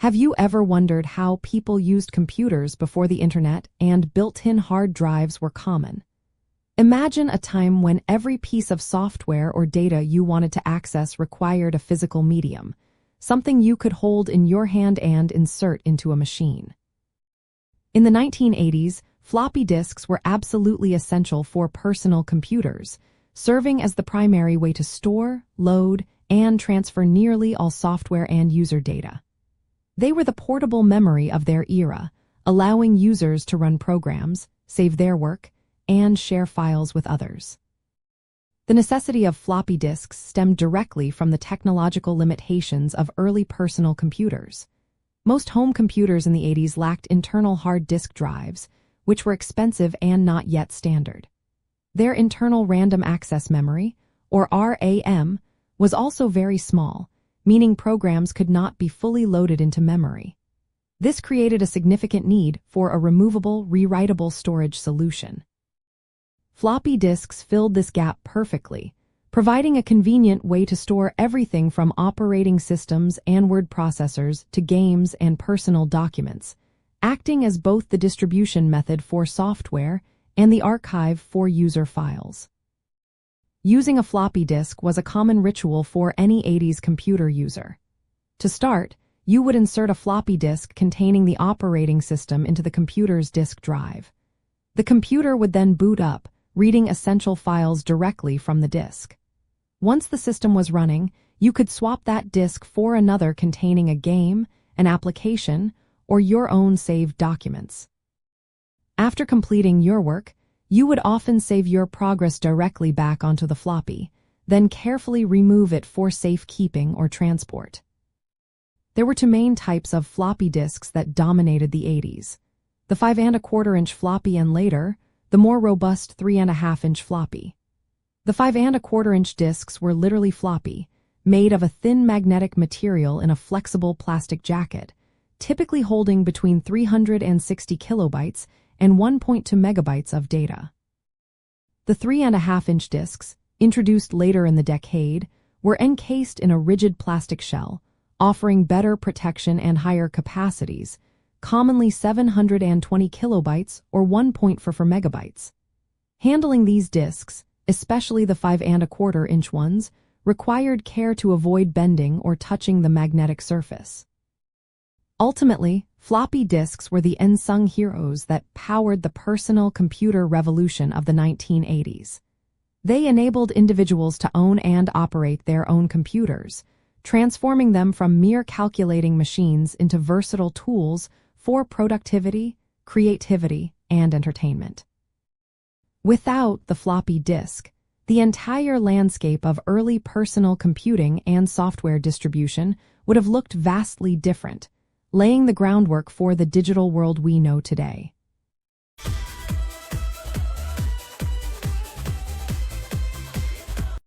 Have you ever wondered how people used computers before the internet and built-in hard drives were common? Imagine a time when every piece of software or data you wanted to access required a physical medium, something you could hold in your hand and insert into a machine. In the 1980s, floppy disks were absolutely essential for personal computers, serving as the primary way to store, load, and transfer nearly all software and user data. They were the portable memory of their era, allowing users to run programs, save their work, and share files with others. The necessity of floppy disks stemmed directly from the technological limitations of early personal computers. Most home computers in the 80s lacked internal hard disk drives, which were expensive and not yet standard. Their internal random access memory, or RAM, was also very small, meaning programs could not be fully loaded into memory. This created a significant need for a removable, rewritable storage solution. Floppy disks filled this gap perfectly, providing a convenient way to store everything from operating systems and word processors to games and personal documents, acting as both the distribution method for software and the archive for user files. Using a floppy disk was a common ritual for any 80s computer user. To start, you would insert a floppy disk containing the operating system into the computer's disk drive. The computer would then boot up, reading essential files directly from the disk. Once the system was running, you could swap that disk for another containing a game, an application, or your own saved documents. After completing your work, you would often save your progress directly back onto the floppy, then carefully remove it for safekeeping or transport. There were two main types of floppy disks that dominated the 80s. The 5 1/4-inch floppy and later, the more robust 3 1/2-inch floppy. The 5 1/4-inch disks were literally floppy, made of a thin magnetic material in a flexible plastic jacket, typically holding between 360 kilobytes and 1.2 megabytes of data. The 3 1/2-inch disks, introduced later in the decade, were encased in a rigid plastic shell, offering better protection and higher capacities, commonly 720 kilobytes or 1.44 megabytes. Handling these disks, especially the 5 1/4-inch ones, required care to avoid bending or touching the magnetic surface. Ultimately, floppy disks were the unsung heroes that powered the personal computer revolution of the 1980s. They enabled individuals to own and operate their own computers, transforming them from mere calculating machines into versatile tools for productivity, creativity, and entertainment. Without the floppy disk, the entire landscape of early personal computing and software distribution would have looked vastly different, laying the groundwork for the digital world we know today.